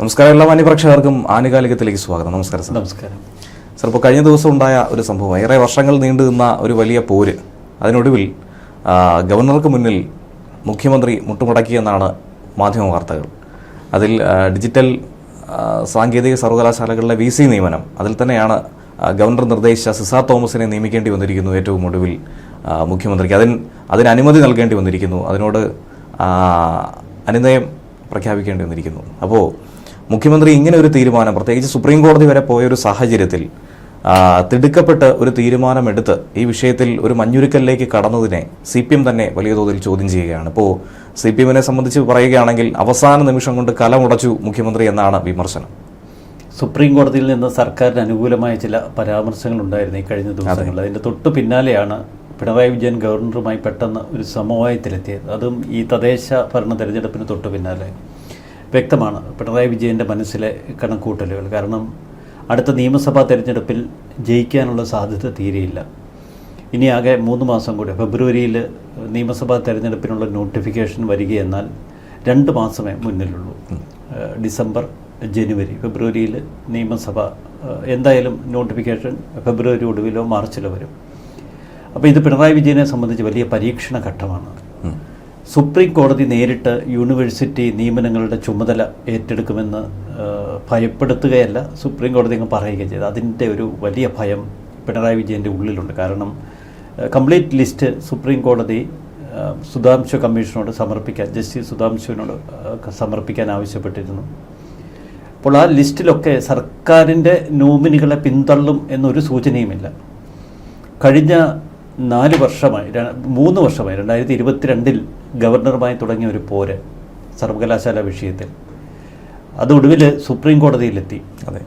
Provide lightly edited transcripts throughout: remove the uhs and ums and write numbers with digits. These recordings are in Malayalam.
നമസ്കാരം. എല്ലാ മാന്യപ്രേക്ഷകർക്കും ആനുകാലികത്തിലേക്ക് സ്വാഗതം. നമസ്കാരം സർ. നമസ്കാരം സർ, ഇപ്പോൾ കഴിഞ്ഞ ദിവസം ഉണ്ടായ ഒരു സംഭവം, ഏറെ വർഷങ്ങൾ നീണ്ടു നിന്ന ഒരു വലിയ പോര്, അതിനൊടുവിൽ ഗവർണർക്ക് മുന്നിൽ മുഖ്യമന്ത്രി മുട്ടുമടക്കിയെന്നാണ് മാധ്യമ വാർത്തകൾ. അതിൽ ഡിജിറ്റൽ സാങ്കേതിക സർവകലാശാലകളിലെ VC നിയമനം, അതിൽ തന്നെയാണ് ഗവർണർ നിർദ്ദേശിച്ച സിസാർ തോമസിനെ നിയമിക്കേണ്ടി വന്നിരിക്കുന്നു. ഏറ്റവും ഒടുവിൽ മുഖ്യമന്ത്രിക്ക് അതിന് അനുമതി നൽകേണ്ടി വന്നിരിക്കുന്നു. അതിനോട് അനുനയം പ്രഖ്യാപിക്കേണ്ടി വന്നിരിക്കുന്നു. അപ്പോൾ മുഖ്യമന്ത്രി ഇങ്ങനെ ഒരു തീരുമാനം, പ്രത്യേകിച്ച് സുപ്രീം കോടതി വരെ പോയൊരു സാഹചര്യത്തിൽ തിടുക്കപ്പെട്ട് ഒരു തീരുമാനമെടുത്ത് ഈ വിഷയത്തിൽ ഒരു മഞ്ഞുരുക്കലിലേക്ക് കടന്നതിനെ CPM തന്നെ വലിയ തോതിൽ ചോദ്യം ചെയ്യുകയാണ്. ഇപ്പോൾ CPM-നെ സംബന്ധിച്ച് പറയുകയാണെങ്കിൽ അവസാന നിമിഷം കൊണ്ട് കലമുടച്ചു മുഖ്യമന്ത്രി എന്നാണ് വിമർശനം. സുപ്രീം കോടതിയിൽ നിന്ന് സർക്കാരിന് അനുകൂലമായ ചില പരാമർശങ്ങൾ ഉണ്ടായിരുന്നു ഈ കഴിഞ്ഞ ദിവസങ്ങളിൽ. അതിൻ്റെ തൊട്ടു പിന്നാലെയാണ് പിണറായി വിജയൻ ഗവർണറുമായി പെട്ടെന്ന് ഒരു സമവായത്തിലെത്തിയത്. അതും ഈ തദ്ദേശ ഭരണ തെരഞ്ഞെടുപ്പിന് തൊട്ടു പിന്നാലെ. വ്യക്തമാണ് പിണറായി വിജയൻ്റെ മനസ്സിലെ കണക്കൂട്ടലുകൾ. കാരണം അടുത്ത നിയമസഭാ തെരഞ്ഞെടുപ്പിൽ ജയിക്കാനുള്ള സാധ്യത തീരെയില്ല. ഇനി ആകെ 3 മാസം കൂടി, ഫെബ്രുവരിയിൽ നിയമസഭാ തെരഞ്ഞെടുപ്പിനുള്ള നോട്ടിഫിക്കേഷൻ വരികയെന്നാൽ 2 മാസമേ മുന്നിലുള്ളൂ. ഡിസംബർ, ജനുവരി, ഫെബ്രുവരിയിൽ നിയമസഭ എന്തായാലും നോട്ടിഫിക്കേഷൻ ഫെബ്രുവരി ഒടുവിലോ മാർച്ചിലോ വരും. അപ്പോൾ ഇത് പിണറായി വിജയനെ സംബന്ധിച്ച് വലിയ പരീക്ഷണ ഘട്ടമാണ്. സുപ്രീം കോടതി നേരിട്ട് യൂണിവേഴ്സിറ്റി നിയമനങ്ങളുടെ ചുമതല ഏറ്റെടുക്കുമെന്ന് ഭയപ്പെടുത്തുകയല്ല, സുപ്രീം കോടതി അങ്ങ് പറയുകയും ചെയ്തു. അതിൻ്റെ ഒരു വലിയ ഭയം പിണറായി വിജയൻ്റെ ഉള്ളിലുണ്ട്. കാരണം കംപ്ലീറ്റ് ലിസ്റ്റ് സുപ്രീം കോടതി സുധാംശു കമ്മീഷനോട് സമർപ്പിക്കാൻ, ജസ്റ്റിസ് സുധാംശുവിനോട് സമർപ്പിക്കാൻ ആവശ്യപ്പെട്ടിരുന്നു. അപ്പോൾ ആ ലിസ്റ്റിലൊക്കെ സർക്കാരിൻ്റെ നോമിനികളെ പിന്തള്ളും എന്നൊരു സൂചനയുമില്ല. കഴിഞ്ഞ 3 വർഷമായി 2022 ഗവർണറുമായി തുടങ്ങിയ ഒരു പോര് സർവകലാശാല വിഷയത്തിൽ, അത് ഒടുവിൽ സുപ്രീം കോടതിയിലെത്തി. അതെ,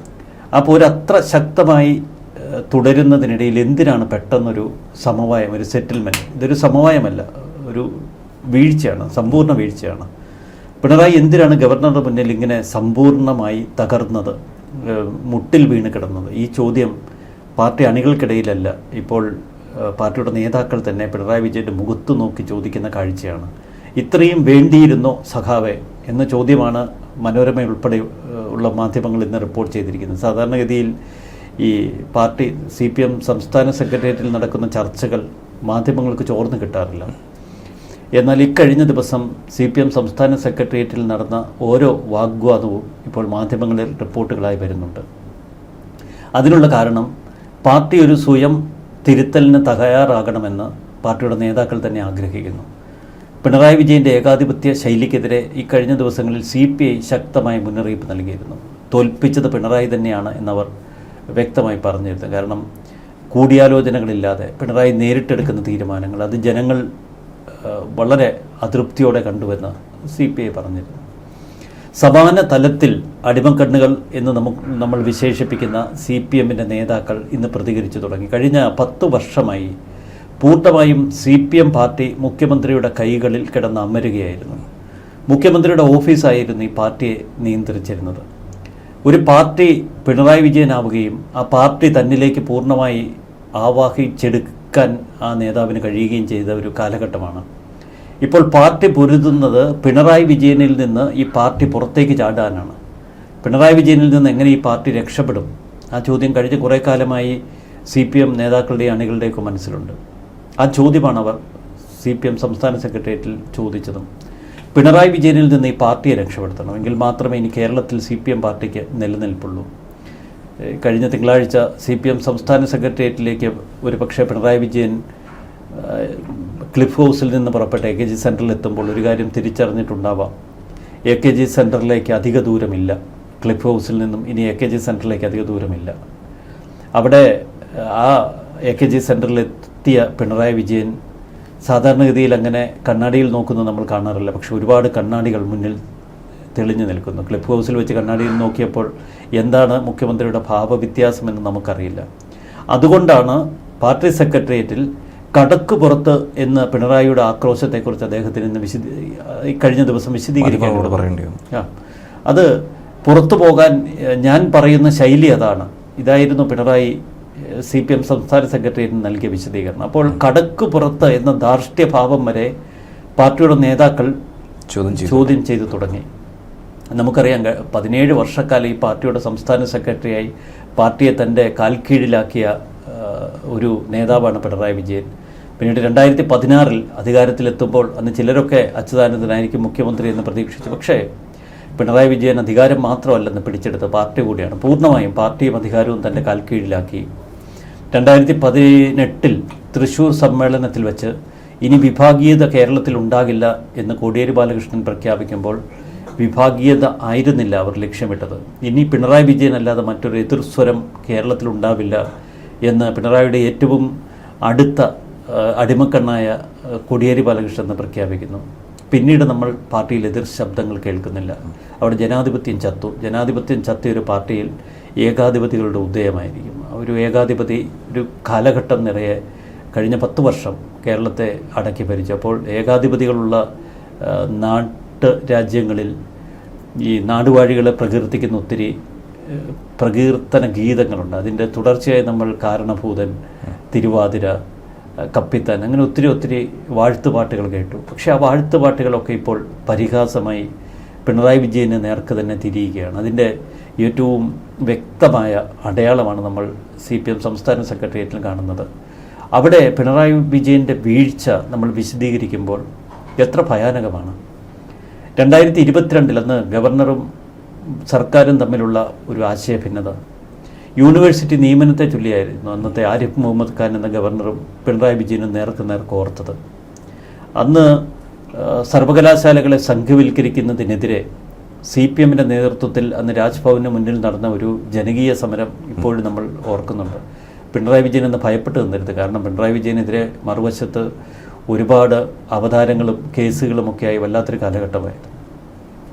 ആ പോര് അത്ര ശക്തമായി തുടരുന്നതിനിടയിൽ എന്തിനാണ് പെട്ടെന്നൊരു സമവായം, ഒരു സെറ്റിൽമെൻറ്റ്? ഇതൊരു സമവായമല്ല, ഒരു വീഴ്ചയാണ്, സമ്പൂർണ്ണ വീഴ്ചയാണ്. പിണറായി എന്തിനാണ് ഗവർണറുടെ മുന്നിൽ ഇങ്ങനെ സമ്പൂർണ്ണമായി തകർന്നത്, മുട്ടിൽ വീണ് കിടന്നത്? ഈ ചോദ്യം പാർട്ടി അണികൾക്കിടയിലല്ല, ഇപ്പോൾ പാർട്ടിയുടെ നേതാക്കൾ തന്നെ പിണറായി വിജയൻ്റെ മുഖത്ത് നോക്കി ചോദിക്കുന്ന കാഴ്ചയാണ്. ഇത്രയും വേണ്ടിയിരുന്നോ സഖാവെ എന്ന ചോദ്യമാണ് മനോരമ ഉൾപ്പെടെ ഉള്ള മാധ്യമങ്ങൾ ഇന്ന് റിപ്പോർട്ട് ചെയ്തിരിക്കുന്നത്. സാധാരണഗതിയിൽ ഈ പാർട്ടി CPM സംസ്ഥാന സെക്രട്ടേറിയറ്റിൽ നടക്കുന്ന ചർച്ചകൾ മാധ്യമങ്ങൾക്ക് ചോർന്ന് കിട്ടാറില്ല. എന്നാൽ ഇക്കഴിഞ്ഞ ദിവസം CPM സംസ്ഥാന സെക്രട്ടേറിയറ്റിൽ നടന്ന ഓരോ വാഗ്വാദവും ഇപ്പോൾ മാധ്യമങ്ങളിൽ റിപ്പോർട്ടുകളായി വരുന്നുണ്ട്. അതിനുള്ള കാരണം പാർട്ടി ഒരു സ്വയം തിരുത്തലിന് തയ്യാറാകണമെന്ന് പാർട്ടിയുടെ നേതാക്കൾ തന്നെ ആഗ്രഹിക്കുന്നു. പിണറായി വിജയൻ്റെ ഏകാധിപത്യ ശൈലിക്കെതിരെ ഇക്കഴിഞ്ഞ ദിവസങ്ങളിൽ CPI ശക്തമായ മുന്നറിയിപ്പ് നൽകിയിരുന്നു. തോൽപ്പിച്ചത് പിണറായി തന്നെയാണ് എന്നവർ വ്യക്തമായി പറഞ്ഞിരുന്നു. കാരണം കൂടിയാലോചനകളില്ലാതെ പിണറായി നേരിട്ടെടുക്കുന്ന തീരുമാനങ്ങൾ അത് ജനങ്ങൾ വളരെ അതൃപ്തിയോടെ കണ്ടുവെന്ന് CPI പറഞ്ഞിരുന്നു. സമാന തലത്തിൽ അടിമക്കണ്ണുകൾ എന്ന് നമ്മൾ വിശേഷിപ്പിക്കുന്ന CPM-ൻ്റെ നേതാക്കൾ ഇന്ന് പ്രതികരിച്ചു തുടങ്ങി. കഴിഞ്ഞ 10 വർഷമായി പൂർണ്ണമായും CPM പാർട്ടി മുഖ്യമന്ത്രിയുടെ കൈകളിൽ കിടന്ന് അമരുകയായിരുന്നു. മുഖ്യമന്ത്രിയുടെ ഓഫീസായിരുന്നു ഈ പാർട്ടിയെ നിയന്ത്രിച്ചിരുന്നത്. ഒരു പാർട്ടി പിണറായി വിജയനാവുകയും ആ പാർട്ടി തന്നിലേക്ക് പൂർണ്ണമായി ആവാഹിച്ചെടുക്കാൻ ആ നേതാവിന് കഴിയുകയും ചെയ്ത ഒരു കാലഘട്ടമാണ്. ഇപ്പോൾ പാർട്ടി പൊരുതുന്നത് പിണറായി വിജയനിൽ നിന്ന് ഈ പാർട്ടി പുറത്തേക്ക് ചാടാനാണ്. പിണറായി വിജയനിൽ നിന്ന് എങ്ങനെ ഈ പാർട്ടി രക്ഷപ്പെടും? ആ ചോദ്യം കഴിഞ്ഞ കുറേ കാലമായി CPM നേതാക്കളുടെയും അണികളുടെയൊക്കെ മനസ്സിലുണ്ട്. ആ ചോദ്യമാണ് അവർ CPM സംസ്ഥാന സെക്രട്ടേറിയറ്റിൽ ചോദിച്ചതും. പിണറായി വിജയനിൽ നിന്ന് ഈ പാർട്ടിയെ രക്ഷപ്പെടുത്തണം, എങ്കിൽ മാത്രമേ ഇനി കേരളത്തിൽ CPM പാർട്ടിക്ക് നിലനിൽപ്പുള്ളൂ. കഴിഞ്ഞ തിങ്കളാഴ്ച CPM സംസ്ഥാന സെക്രട്ടേറിയറ്റിലേക്ക് ഒരു പക്ഷേ പിണറായി വിജയൻ ക്ലിഫ് ഹൗസിൽ നിന്ന് പുറപ്പെട്ട AKG സെൻറ്ററിൽ എത്തുമ്പോൾ ഒരു കാര്യം തിരിച്ചറിഞ്ഞിട്ടുണ്ടാവാം. AKG സെൻറ്ററിലേക്ക് അധിക ദൂരമില്ല. ക്ലിഫ് ഹൗസിൽ നിന്നും ഇനി AKG സെൻറ്ററിലേക്ക് അധിക ദൂരമില്ല. അവിടെ ആ AKG സെൻറ്ററിലെത്തിയ പിണറായി വിജയൻ സാധാരണഗതിയിൽ അങ്ങനെ കണ്ണാടിയിൽ നോക്കുന്നത് നമ്മൾ കാണാറില്ല. പക്ഷെ ഒരുപാട് കണ്ണാടികൾ മുന്നിൽ തെളിഞ്ഞു നിൽക്കുന്നു. ക്ലിഫ് ഹൗസിൽ വെച്ച് കണ്ണാടിയിൽ നോക്കിയപ്പോൾ എന്താണ് മുഖ്യമന്ത്രിയുടെ ഭാവവ്യത്യാസമെന്ന് നമുക്കറിയില്ല. അതുകൊണ്ടാണ് പാർട്ടി സെക്രട്ടേറിയറ്റിൽ കടക്ക് പുറത്ത് എന്ന് പിണറായിയുടെ ആക്രോശത്തെക്കുറിച്ച് അദ്ദേഹത്തിന് ഇന്ന് കഴിഞ്ഞ ദിവസം വിശദീകരിക്കേണ്ടി. അത് പുറത്തു പോകാൻ ഞാൻ പറയുന്ന ശൈലി അതാണ്. ഇതായിരുന്നു പിണറായി CPM സംസ്ഥാന സെക്രട്ടേറിയറ്റിന് നൽകിയ വിശദീകരണം. അപ്പോൾ കടക്ക് പുറത്ത് എന്ന ധാർഷ്ട്യഭാവം വരെ പാർട്ടിയുടെ നേതാക്കൾ ചോദ്യം ചെയ്തു തുടങ്ങി. നമുക്കറിയാം 17 വർഷക്കാലം ഈ പാർട്ടിയുടെ സംസ്ഥാന സെക്രട്ടറിയായി പാർട്ടിയെ തൻ്റെ കാൽക്കീഴിലാക്കിയ ഒരു നേതാവാണ് പിണറായി വിജയൻ. പിന്നീട് 2016 അധികാരത്തിലെത്തുമ്പോൾ അന്ന് ചിലരൊക്കെ അച്യുതാനന്ദനായിരിക്കും മുഖ്യമന്ത്രി എന്ന് പ്രതീക്ഷിച്ചു. പക്ഷേ പിണറായി വിജയൻ അധികാരം മാത്രമല്ലെന്ന് പിടിച്ചെടുത്ത പാർട്ടി കൂടിയാണ്. പൂർണ്ണമായും പാർട്ടിയും അധികാരവും തൻ്റെ കാൽക്കീഴിലാക്കി. 2018 തൃശ്ശൂർ സമ്മേളനത്തിൽ വെച്ച് ഇനി വിഭാഗീയത കേരളത്തിൽ ഉണ്ടാകില്ല എന്ന് കോടിയേരി ബാലകൃഷ്ണൻ പ്രഖ്യാപിക്കുമ്പോൾ വിഭാഗീയത ആയിരുന്നില്ല അവർ ലക്ഷ്യമിട്ടത്. ഇനി പിണറായി വിജയൻ അല്ലാതെ മറ്റൊരു എതിർസ്വരം കേരളത്തിൽ ഉണ്ടാവില്ല എന്ന് പിണറായിയുടെ ഏറ്റവും അടുത്ത അടിമക്കണ്ണായ കോടിയേരി ബാലകൃഷ്ണൻ എന്ന് പ്രഖ്യാപിക്കുന്നു. പിന്നീട് നമ്മൾ പാർട്ടിയിൽ എതിർ ശബ്ദങ്ങൾ കേൾക്കുന്നില്ല. അവിടെ ജനാധിപത്യം ചത്തു. ജനാധിപത്യം ചത്തിയ ഒരു പാർട്ടിയിൽ ഏകാധിപതികളുടെ ഉദയമായിരിക്കും. ഒരു ഏകാധിപതി ഒരു കാലഘട്ടം നിറയെ കഴിഞ്ഞ 10 വർഷം കേരളത്തെ അടക്കി ഭരിച്ചു. അപ്പോൾ ഏകാധിപതികളുള്ള നാട്ട് രാജ്യങ്ങളിൽ ഈ നാടുവാഴികളെ പ്രകീർത്തിക്കുന്ന ഒത്തിരി പ്രകീർത്തന ഗീതങ്ങളുണ്ട്. അതിൻ്റെ തുടർച്ചയായി നമ്മൾ കാരണഭൂതൻ, തിരുവാതിര, കപ്പിത്താൻ, അങ്ങനെ ഒത്തിരി വാഴ്ത്തുപാട്ടുകൾ കേട്ടു. പക്ഷേ ആ വാഴ്ത്തുപാട്ടുകളൊക്കെ ഇപ്പോൾ പരിഹാസമായി പിണറായി വിജയന് നേർക്ക് തന്നെ തിരിയുകയാണ്. അതിൻ്റെ ഏറ്റവും വ്യക്തമായ അടയാളമാണ് നമ്മൾ CPM സംസ്ഥാന സെക്രട്ടേറിയറ്റിൽ കാണുന്നത്. അവിടെ പിണറായി വിജയൻ്റെ വീഴ്ച നമ്മൾ വിശദീകരിക്കുമ്പോൾ എത്ര ഭയാനകമാണ്. 2022 അന്ന് ഗവർണറും സർക്കാരും തമ്മിലുള്ള ഒരു ആശയഭിന്നത യൂണിവേഴ്സിറ്റി നിയമനത്തെ ചൊല്ലിയായിരുന്നു അന്നത്തെ ആരിഫ് മുഹമ്മദ് ഖാൻ എന്ന ഗവർണറും പിണറായി വിജയനും നേർക്ക് ഓർത്തത്. അന്ന് സർവകലാശാലകളെ സംഘവൽക്കരിക്കുന്നതിനെതിരെ CPMൻ്റെ നേതൃത്വത്തിൽ അന്ന് രാജ്ഭവന് മുന്നിൽ നടന്ന ഒരു ജനകീയ സമരം ഇപ്പോഴും നമ്മൾ ഓർക്കുന്നുണ്ട്. പിണറായി വിജയൻ എന്ന് ഭയപ്പെട്ട് നിന്നിരുത്. കാരണം പിണറായി വിജയനെതിരെ മറുവശത്ത് ഒരുപാട് അവതാരങ്ങളും കേസുകളുമൊക്കെയായി വല്ലാത്തൊരു കാലഘട്ടമായിരുന്നു.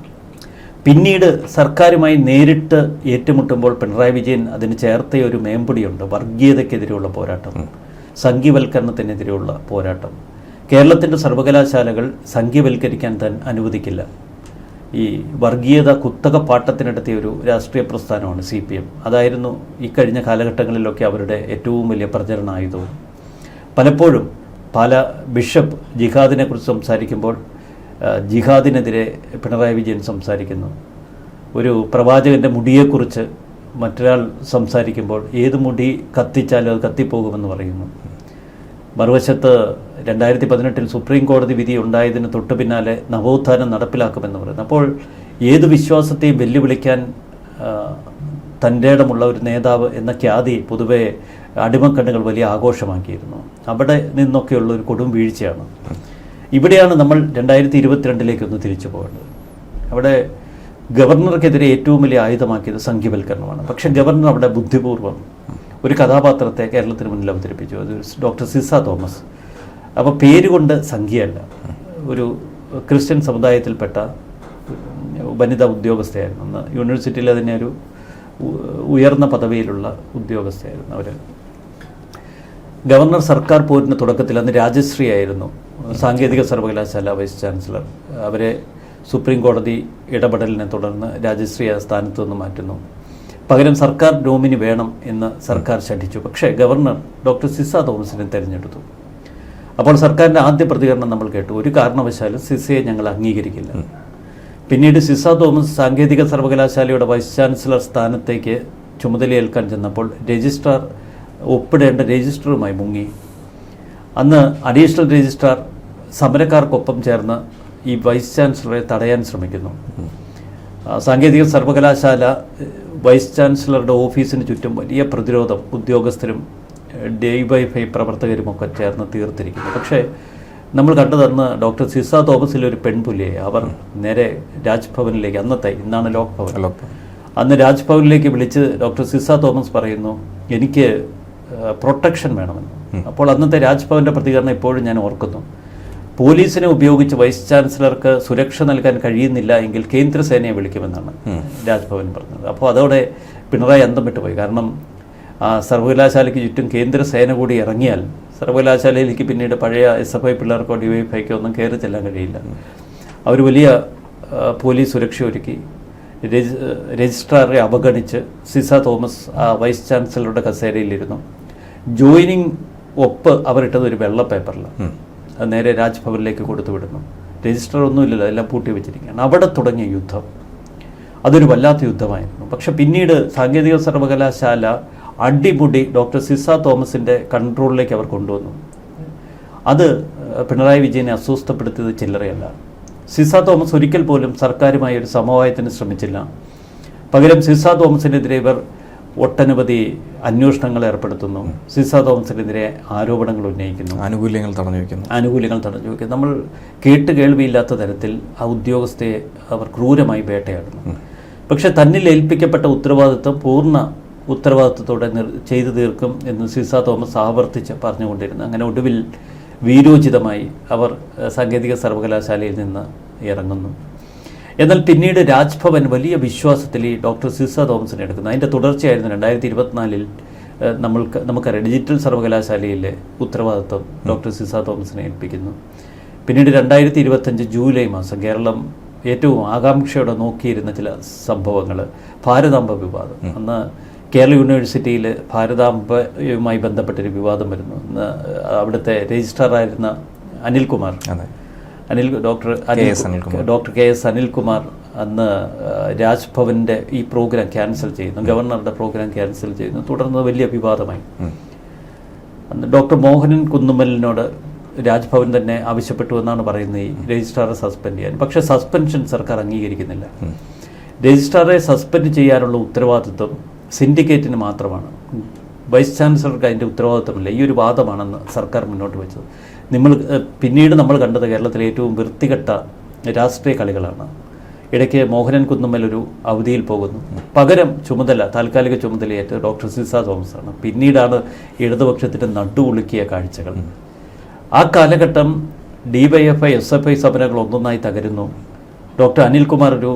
പിന്നീട് സർക്കാരുമായി നേരിട്ട് ഏറ്റുമുട്ടുമ്പോൾ പിണറായി വിജയൻ അതിന് ചേർത്ത ഒരു മേമ്പൊടിയുണ്ട്. വർഗീയതയ്ക്കെതിരെയുള്ള പോരാട്ടം, സംഘീവൽക്കരണത്തിനെതിരെയുള്ള പോരാട്ടം. കേരളത്തിൻ്റെ സർവകലാശാലകൾ സംഘീവൽക്കരിക്കാൻ അനുവദിക്കില്ല. ഈ വർഗീയത കുത്തക പാട്ടത്തിനെടുത്തിയ ഒരു രാഷ്ട്രീയ പ്രസ്ഥാനമാണ് CPM. അതായിരുന്നു ഈ കഴിഞ്ഞ കാലഘട്ടങ്ങളിലൊക്കെ അവരുടെ ഏറ്റവും വലിയ പ്രചരണായുധവും. പലപ്പോഴും പല ബിഷപ്പ് ജിഹാദിനെക്കുറിച്ച് സംസാരിക്കുമ്പോൾ ജിഹാദിനെതിരെ പിണറായി വിജയൻ സംസാരിക്കുന്നു. ഒരു പ്രവാചകൻ്റെ മുടിയെക്കുറിച്ച് മറ്റൊരാൾ സംസാരിക്കുമ്പോൾ ഏത് മുടി കത്തിച്ചാലും അത് കത്തിപ്പോകുമെന്ന് പറയുന്നു. മറുവശത്ത് 2018 സുപ്രീം കോടതി വിധി ഉണ്ടായതിന് തൊട്ടു പിന്നാലെ നവോത്ഥാനം നടപ്പിലാക്കുമെന്ന് പറയുന്നു. അപ്പോൾ ഏത് വിശ്വാസത്തെയും വെല്ലുവിളിക്കാൻ തൻ്റെ ഇടമുള്ള ഒരു നേതാവ് എന്ന ഖ്യാതി പൊതുവെ അടിമക്കണ്ണുകൾ വലിയ ആഘോഷമാക്കിയിരുന്നു. അവിടെ നിന്നൊക്കെയുള്ള ഒരു കൊടും വീഴ്ചയാണ്. ഇവിടെയാണ് നമ്മൾ 2022 തിരിച്ചു പോകേണ്ടത്. അവിടെ ഗവർണർക്കെതിരെ ഏറ്റവും വലിയ ആയുധമാക്കിയത് സംഘീവൽക്കരണമാണ്. പക്ഷേ ഗവർണർ അവിടെ ബുദ്ധിപൂർവ്വം ഒരു കഥാപാത്രത്തെ കേരളത്തിന് മുന്നിൽ അവതരിപ്പിച്ചു. അത് ഡോക്ടർ സിസ തോമസ്. അപ്പോൾ പേരുകൊണ്ട് സംഖ്യയല്ല, ഒരു ക്രിസ്ത്യൻ സമുദായത്തിൽപ്പെട്ട വനിതാ ഉദ്യോഗസ്ഥയായിരുന്നു. അന്ന് യൂണിവേഴ്സിറ്റിയിൽ അതിനെ ഒരു ഉയർന്ന പദവിയിലുള്ള ഉദ്യോഗസ്ഥയായിരുന്നു അവർ. ഗവർണർ സർക്കാർ പോരിന് തുടക്കത്തിൽ അന്ന് രാജശ്രീ ആയിരുന്നു സാങ്കേതിക സർവകലാശാല വൈസ് ചാൻസലർ. അവരെ സുപ്രീം കോടതി ഇടപെടലിനെ തുടർന്ന് രാജശ്രീ ആ സ്ഥാനത്തു നിന്ന് മാറ്റുന്നു. പകരം സർക്കാർ നോമിനി വേണം എന്ന് സർക്കാർ ശഠിച്ചു. പക്ഷേ ഗവർണർ ഡോക്ടർ സിസ തോമസിനെ തിരഞ്ഞെടുത്തു. അപ്പോൾ സർക്കാരിൻ്റെ ആദ്യ പ്രതികരണം നമ്മൾ കേട്ടു, ഒരു കാരണവശാലും സിസയെ ഞങ്ങൾ അംഗീകരിക്കില്ല. പിന്നീട് സിസ തോമസ് സാങ്കേതിക സർവകലാശാലയുടെ വൈസ് ചാൻസലർ സ്ഥാനത്തേക്ക് ചുമതലയേൽക്കാൻ ചെന്നപ്പോൾ രജിസ്ട്രാർ ഒപ്പിടേണ്ട രജിസ്റ്ററുമായി മുങ്ങി. അന്ന് അഡീഷണൽ രജിസ്ട്രാർ സമരക്കാർക്കൊപ്പം ചേർന്ന് ഈ വൈസ് ചാൻസലറെ തടയാൻ ശ്രമിക്കുന്നു. സാങ്കേതിക സർവകലാശാല വൈസ് ചാൻസലറുടെ ഓഫീസിന് ചുറ്റും വലിയ പ്രതിരോധം ഉദ്യോഗസ്ഥരും DYFI പ്രവർത്തകരുമൊക്കെ ചേർന്ന് തീർത്തിരിക്കുന്നു. പക്ഷേ നമ്മൾ കണ്ടതന്ന് ഡോക്ടർ സിസ തോമസിലൊരു പെൺപുലിയെ അവർ നേരെ രാജ്ഭവനിലേക്ക്, ഇന്നാണ് ലോക് ഭവൻ, അന്ന് രാജ്ഭവനിലേക്ക് വിളിച്ച് ഡോക്ടർ സിസ തോമസ് പറയുന്നു എനിക്ക് പ്രൊട്ടക്ഷൻ വേണമെന്ന്. അപ്പോൾ അന്നത്തെ രാജ്ഭവൻ്റെ പ്രതികരണം ഇപ്പോഴും ഞാൻ ഓർക്കുന്നു. പോലീസിനെ ഉപയോഗിച്ച് വൈസ് ചാൻസലർക്ക് സുരക്ഷ നൽകാൻ കഴിയുന്നില്ല എങ്കിൽ കേന്ദ്രസേനയെ വിളിക്കുമെന്നാണ് രാജ്ഭവൻ പറഞ്ഞത്. അപ്പോൾ അതോടെ പിണറായി അന്തം വിട്ടുപോയി. കാരണം സർവകലാശാലയ്ക്ക് ചുറ്റും കേന്ദ്രസേന കൂടി ഇറങ്ങിയാൽ സർവകലാശാലയിലേക്ക് പിന്നീട് പഴയ SFI പിള്ളേർക്കോ DYFIക്കോ ഒന്നും കയറി ചെല്ലാൻ കഴിയില്ല. അവർ വലിയ പോലീസ് സുരക്ഷ ഒരുക്കി. രജിസ്ട്രാറെ അവഗണിച്ച് സിസ തോമസ് വൈസ് ചാൻസലറുടെ കസേരയിലിരുന്നു. ജോയിനിങ് ഒപ്പ് അവരിട്ടത് ഒരു വെള്ള പേപ്പറിലാണ്. അത് നേരെ രാജ്ഭവനിലേക്ക് കൊടുത്തു വിടുന്നു. രജിസ്റ്റർ ഒന്നുമില്ലല്ലോ, എല്ലാം പൂട്ടി വെച്ചിരിക്കുകയാണ്. അവിടെ തുടങ്ങിയ യുദ്ധം അതൊരു വല്ലാത്ത യുദ്ധമായിരുന്നു. പക്ഷെ പിന്നീട് സാങ്കേതിക സർവകലാശാല അടിമുടി ഡോക്ടർ സിസ തോമസിൻ്റെ കൺട്രോളിലേക്ക് അവർ കൊണ്ടുവന്നു. അത് പിണറായി വിജയനെ അസ്വസ്ഥപ്പെടുത്തിയത് ചില്ലറയല്ല. സിസ തോമസ് ഒരിക്കൽ പോലും സർക്കാരുമായി ഒരു സമവായത്തിന് ശ്രമിച്ചില്ല. പകരം സിസ തോമസിനെതിരെ ഇവർ ഒട്ടനവധി അന്വേഷണങ്ങൾ ഏർപ്പെടുത്തുന്നു. സിസ തോമസിനെതിരെ ആരോപണങ്ങൾ ഉന്നയിക്കുന്നു, ആനുകൂല്യങ്ങൾ തടഞ്ഞു വയ്ക്കുന്നു. നമ്മൾ കേൾവിയില്ലാത്ത തരത്തിൽ ആ ഉദ്യോഗസ്ഥയെ അവർ ക്രൂരമായി വേട്ടയാടുന്നു. പക്ഷെ തന്നിൽ ഏൽപ്പിക്കപ്പെട്ട ഉത്തരവാദിത്വം പൂർണ്ണ ഉത്തരവാദിത്വത്തോടെ ചെയ്തു തീർക്കും എന്ന് സിസ തോമസ് ആവർത്തിച്ച് പറഞ്ഞുകൊണ്ടിരുന്നു. അങ്ങനെ ഒടുവിൽ വീരോചിതമായി അവർ സാങ്കേതിക സർവകലാശാലയിൽ നിന്ന് ഇറങ്ങുന്നു. എന്നാൽ പിന്നീട് രാജ്ഭവൻ വലിയ വിശ്വാസത്തിൽ ഈ ഡോക്ടർ സിസ തോമസിനെ എടുക്കുന്നു. അതിൻ്റെ തുടർച്ചയായിരുന്നു 2024 നമുക്കറിയാം ഡിജിറ്റൽ സർവകലാശാലയിലെ ഉത്തരവാദിത്വം ഡോക്ടർ സിസ തോമസിനെ ഏൽപ്പിക്കുന്നു. പിന്നീട് 2025 ജൂലൈ മാസം കേരളം ഏറ്റവും ആകാംക്ഷയോടെ നോക്കിയിരുന്ന ചില സംഭവങ്ങൾ, ഭാരതാംബ വിവാദം. അന്ന് കേരള യൂണിവേഴ്സിറ്റിയിൽ ഭാരതാംബയുമായി ബന്ധപ്പെട്ടൊരു വിവാദം വരുന്നു. അവിടുത്തെ രജിസ്ട്രാറായിരുന്ന Anilkumar, doctor K S Anilkumar അന്ന് രാജ്ഭവൻ്റെ ഈ പ്രോഗ്രാം ക്യാൻസൽ ചെയ്യുന്നു, ഗവർണറുടെ പ്രോഗ്രാം ക്യാൻസൽ ചെയ്യുന്നു. തുടർന്ന് വലിയ വിവാദമായി. അന്ന് ഡോക്ടർ മോഹനൻ കുന്നുമ്മലിനോട് രാജ്ഭവൻ തന്നെ ആവശ്യപ്പെട്ടു എന്നാണ് പറയുന്നത് ഈ രജിസ്ട്രാറെ സസ്പെൻഡ് ചെയ്യാൻ. പക്ഷേ സസ്പെൻഷൻ സർക്കാർ അംഗീകരിക്കുന്നില്ല. രജിസ്ട്രാറെ സസ്പെൻഡ് ചെയ്യാനുള്ള ഉത്തരവാദിത്വം സിൻഡിക്കേറ്റിന് മാത്രമാണ്. വൈസ് ചാൻസലർക്ക് അതിൻ്റെ ഉത്തരവാദിത്വമില്ല. ഈ ഒരു വാദമാണെന്ന് സർക്കാർ മുന്നോട്ട് വെച്ചത്. പിന്നീട് നമ്മൾ കണ്ടത് കേരളത്തിലെ ഏറ്റവും വൃത്തികെട്ട രാഷ്ട്രീയ കളികളാണ്. ഇടയ്ക്ക് മോഹനൻ കുന്നുമ്മൽ ഒരു അവധിയിൽ പോകുന്നു. പകരം താൽക്കാലിക ചുമതലയേറ്റ ഡോക്ടർ സിസ തോമസാണ്. പിന്നീടാണ് ഇടതുപക്ഷത്തിൻ്റെ നട്ടുകുളുക്കിയ കാഴ്ചകൾ. ആ കാലഘട്ടം DYFI SFI സമരങ്ങൾ ഒന്നൊന്നായി തകരുന്നു. ഡോക്ടർ അനിൽകുമാർ ഒരു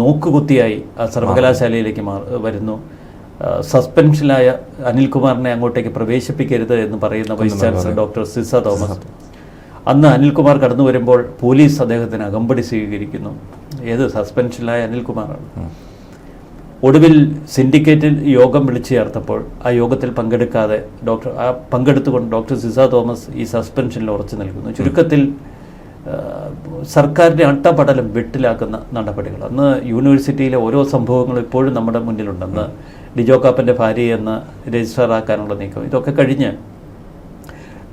നോക്കുകുത്തിയായി ആ സർവകലാശാലയിലേക്ക് വരുന്നു. സസ്പെൻഷനിലായ അനിൽകുമാറിനെ അങ്ങോട്ടേക്ക് പ്രവേശിപ്പിക്കരുത് എന്ന് പറയുന്ന vice chancellor doctor Ciza Thomas. അന്ന് അനിൽകുമാർ കടന്നു വരുമ്പോൾ പോലീസ് അദ്ദേഹത്തിന് അകമ്പടി സ്വീകരിക്കുന്നു. ഏത് സസ്പെൻഷനിലായ അനിൽകുമാറാണ്. ഒടുവിൽ സിൻഡിക്കേറ്റിൽ യോഗം വിളിച്ചു ചേർത്തപ്പോൾ ആ യോഗത്തിൽ പങ്കെടുക്കാതെ പങ്കെടുത്തുകൊണ്ട് ഡോക്ടർ സിസ തോമസ് ഈ സസ്പെൻഷനിൽ ഉറച്ചു നിൽക്കുന്നു. ചുരുക്കത്തിൽ സർക്കാരിൻ്റെ അട്ടപടലം വെട്ടിലാക്കുന്ന നടപടികൾ. അന്ന് യൂണിവേഴ്സിറ്റിയിലെ ഓരോ സംഭവങ്ങളും ഇപ്പോഴും നമ്മുടെ മുന്നിലുണ്ടെന്ന് ഡിജോ കാപ്പൻ്റെ ഭാര്യയെന്ന് രജിസ്ട്രാറാക്കാനുള്ള നീക്കം. ഇതൊക്കെ കഴിഞ്ഞ്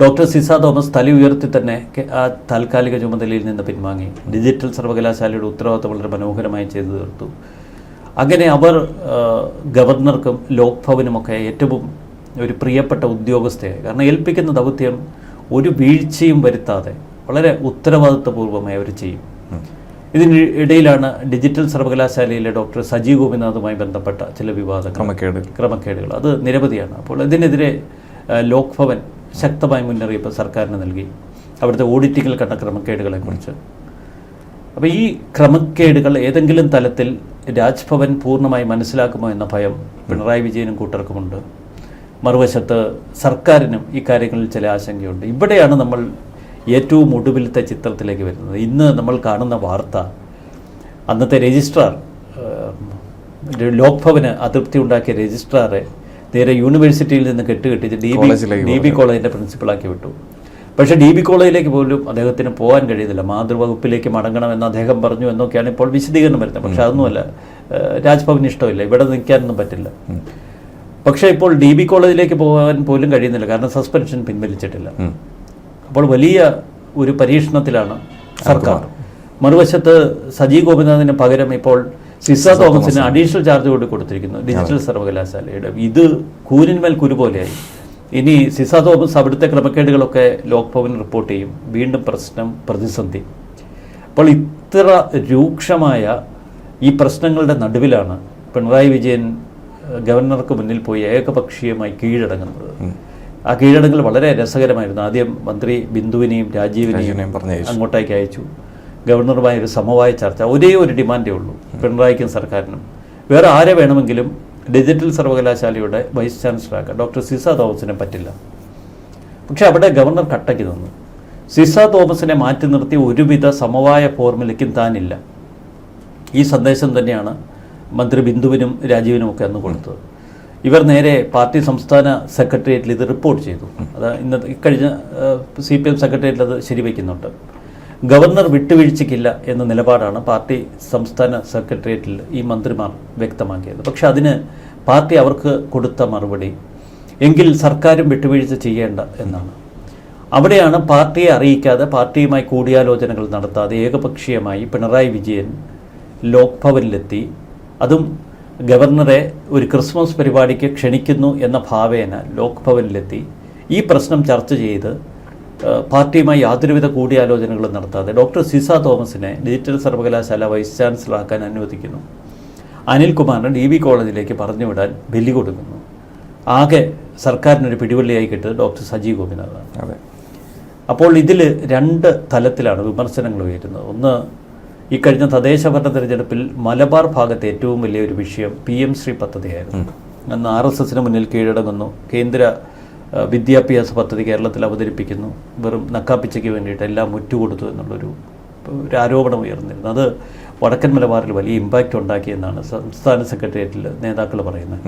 ഡോക്ടർ സിസ തോമസ് തല ഉയർത്തി തന്നെ ആ താൽക്കാലിക ചുമതലയിൽ നിന്ന് പിൻവാങ്ങി. ഡിജിറ്റൽ സർവകലാശാലയുടെ ഉത്തരവാദിത്വം വളരെ മനോഹരമായി ചെയ്തു തീർത്തു. അങ്ങനെ അവർ ഗവർണർക്കും ലോക്ഭവനുമൊക്കെ ഏറ്റവും ഒരു പ്രിയപ്പെട്ട ഉദ്യോഗസ്ഥയായി. കാരണം ഏൽപ്പിക്കുന്ന ദൗത്യം ഒരു വീഴ്ചയും വരുത്താതെ വളരെ ഉത്തരവാദിത്വപൂർവ്വമായി അവർ ചെയ്യും. ഇതിനിടയിലാണ് ഡിജിറ്റൽ സർവകലാശാലയിലെ ഡോക്ടർ സജി ഗോപിനാഥുമായി ബന്ധപ്പെട്ട ചില ക്രമക്കേടുകൾ അത് നിരവധിയാണ്. അപ്പോൾ ഇതിനെതിരെ ലോക്ഭവൻ ശക്തമായ മുന്നറിയിപ്പ് സർക്കാരിന് നൽകി, അവിടുത്തെ ഓഡിറ്റിങ്ങിൽ കണ്ട ക്രമക്കേടുകളെക്കുറിച്ച്. അപ്പോൾ ഈ ക്രമക്കേടുകൾ ഏതെങ്കിലും തലത്തിൽ രാജ്ഭവൻ പൂർണ്ണമായി മനസ്സിലാക്കുമോ എന്ന ഭയം പിണറായി വിജയനും കൂട്ടർക്കുമുണ്ട്. മറുവശത്ത് സർക്കാരിനും ഈ കാര്യങ്ങളിൽ ചില ആശങ്കയുണ്ട്. ഇവിടെയാണ് നമ്മൾ ഏറ്റവും ഒടുവിലത്തെ ചിത്രത്തിലേക്ക് വരുന്നത്. ഇന്ന് നമ്മൾ കാണുന്ന വാർത്ത, അന്നത്തെ രജിസ്ട്രാർ, ലോക്ഭവന് അതൃപ്തി ഉണ്ടാക്കിയ രജിസ്ട്രാറെ നേരെ യൂണിവേഴ്സിറ്റിയിൽ നിന്ന് കെട്ടുകെട്ടിച്ച് DB കോളേജിൻ്റെ പ്രിൻസിപ്പളാക്കി വിട്ടു. പക്ഷേ DB കോളേജിലേക്ക് പോലും അദ്ദേഹത്തിന് പോകാൻ കഴിയുന്നില്ല. മാതൃവകുപ്പിലേക്ക് മടങ്ങണമെന്ന് അദ്ദേഹം പറഞ്ഞു എന്നൊക്കെയാണ് ഇപ്പോൾ വിശദീകരണം വരുന്നത്. പക്ഷെ അതൊന്നുമല്ല, രാജ്ഭവന് ഇഷ്ടമില്ല, ഇവിടെ നിൽക്കാനൊന്നും പറ്റില്ല. പക്ഷേ ഇപ്പോൾ DB കോളേജിലേക്ക് പോകാൻ പോലും കഴിയുന്നില്ല, കാരണം സസ്പെൻഷൻ പിൻവലിച്ചിട്ടില്ല. അപ്പോൾ വലിയ ഒരു പരീക്ഷണത്തിലാണ് സർക്കാർ. മറുവശത്ത് സജി ഗോപിനാഥിന് പകരം ഇപ്പോൾ സിസ തോമസിന് അഡീഷണൽ ചാർജ് കൂടി കൊടുത്തിരിക്കുന്നു ഡിജിറ്റൽ സർവകലാശാലയുടെ. ഇത് കൂനിന്മേൽ കുരു പോലെയായി. ഇനി സിസ തോമസ് അവിടുത്തെ ക്രമക്കേടുകളൊക്കെ ലോക്ഭവൻ റിപ്പോർട്ട് ചെയ്യും. വീണ്ടും പ്രതിസന്ധി. അപ്പോൾ ഇത്ര രൂക്ഷമായ ഈ പ്രശ്നങ്ങളുടെ നടുവിലാണ് പിണറായി വിജയൻ ഗവർണർക്ക് മുന്നിൽ പോയി ഏകപക്ഷീയമായി കീഴടങ്ങുന്നത്. ആ കീഴടങ്ങൽ വളരെ രസകരമായിരുന്നു. ആദ്യം മന്ത്രി ബിന്ദുവിനെയും രാജീവിനെയും അങ്ങോട്ടേക്ക് അയച്ചു. ഗവർണറുമായി ഒരു സമവായ ചർച്ച. ഒരേ ഒരു ഡിമാൻഡേ ഉള്ളൂ പിണറായിക്കും സർക്കാരിനും. വേറെ ആരെ വേണമെങ്കിലും ഡിജിറ്റൽ സർവകലാശാലയുടെ വൈസ് ചാൻസലറാക്കാൻ, ഡോക്ടർ സിസ തോമസിനെ പറ്റില്ല. പക്ഷെ അവിടെ ഗവർണർ കട്ടയ്ക്ക് നിന്നു. സിസ തോമസിനെ മാറ്റി നിർത്തി ഒരുവിധ സമവായ ഫോർമുലയ്ക്കും താനില്ല. ഈ സന്ദേശം തന്നെയാണ് മന്ത്രി ബിന്ദുവിനും രാജീവിനുമൊക്കെ അന്ന് കൊടുത്തത്. ഇവർ നേരെ പാർട്ടി സംസ്ഥാന സെക്രട്ടേറിയറ്റിൽ ഇത് റിപ്പോർട്ട് ചെയ്തു. അത് ഇന്നത്തെ ഇക്കഴിഞ്ഞ CPM സെക്രട്ടേറിയറ്റിൽ അത് ശരിവയ്ക്കുന്നുണ്ട്. ഗവർണർ വിട്ടുവീഴ്ചയ്ക്കില്ല എന്ന നിലപാടാണ് പാർട്ടി സംസ്ഥാന സെക്രട്ടേറിയറ്റിൽ ഈ മന്ത്രിമാർ വ്യക്തമാക്കിയത്. പക്ഷെ അതിന് പാർട്ടി അവർക്ക് കൊടുത്ത മറുപടി എങ്കിൽ സർക്കാരും വിട്ടുവീഴ്ച ചെയ്യേണ്ട എന്നാണ്. അവിടെയാണ് പാർട്ടിയെ അറിയിക്കാതെ, പാർട്ടിയുമായി കൂടിയാലോചനകൾ നടത്താതെ ഏകപക്ഷീയമായി പിണറായി വിജയൻ ലോക്ഭവനിലെത്തി, അതും ഗവർണറെ ഒരു ക്രിസ്മസ് പരിപാടിക്ക് ക്ഷണിക്കുന്നു എന്ന ഭാവേന ലോക്ഭവനിലെത്തി ഈ പ്രശ്നം ചർച്ച ചെയ്ത് പാർട്ടിയുമായി യാതൊരുവിധ കൂടിയാലോചനകളും നടത്താതെ ഡോക്ടർ സിസ തോമസിനെ ഡിജിറ്റൽ സർവകലാശാല വൈസ് ചാൻസലറാക്കാൻ അനുവദിക്കുന്നു. അനിൽകുമാറിനെ DV കോളേജിലേക്ക് പറഞ്ഞുവിടാൻ ബലി കൊടുക്കുന്നു. ആകെ സർക്കാരിനൊരു പിടിവള്ളിയായി കിട്ടിയത് ഡോക്ടർ സജി ഗോപിനാഥാണ്. അതെ. അപ്പോൾ ഇതിൽ രണ്ട് തലത്തിലാണ് വിമർശനങ്ങൾ ഉയരുന്നത്. ഒന്ന്, ഈ കഴിഞ്ഞ തദ്ദേശ ഭരണ തെരഞ്ഞെടുപ്പിൽ മലബാർ ഭാഗത്തെ ഏറ്റവും വലിയൊരു വിഷയം PM ശ്രീ പദ്ധതിയായിരുന്നു. അന്ന് RSSന് മുന്നിൽ കീഴടങ്ങുന്നു, കേന്ദ്ര വിദ്യാഭ്യാസ പദ്ധതി കേരളത്തിൽ അവതരിപ്പിക്കുന്നു, വെറും നക്കാപ്പിച്ചയ്ക്ക് വേണ്ടിയിട്ട് എല്ലാം മുറ്റുകൊടുത്തു എന്നുള്ളൊരു ആരോപണം ഉയർന്നിരുന്നു. അത് വടക്കൻ മലബാറിൽ വലിയ ഇമ്പാക്റ്റ് ഉണ്ടാക്കിയെന്നാണ് സംസ്ഥാന സെക്രട്ടേറിയറ്റിൽ നേതാക്കൾ പറയുന്നത്.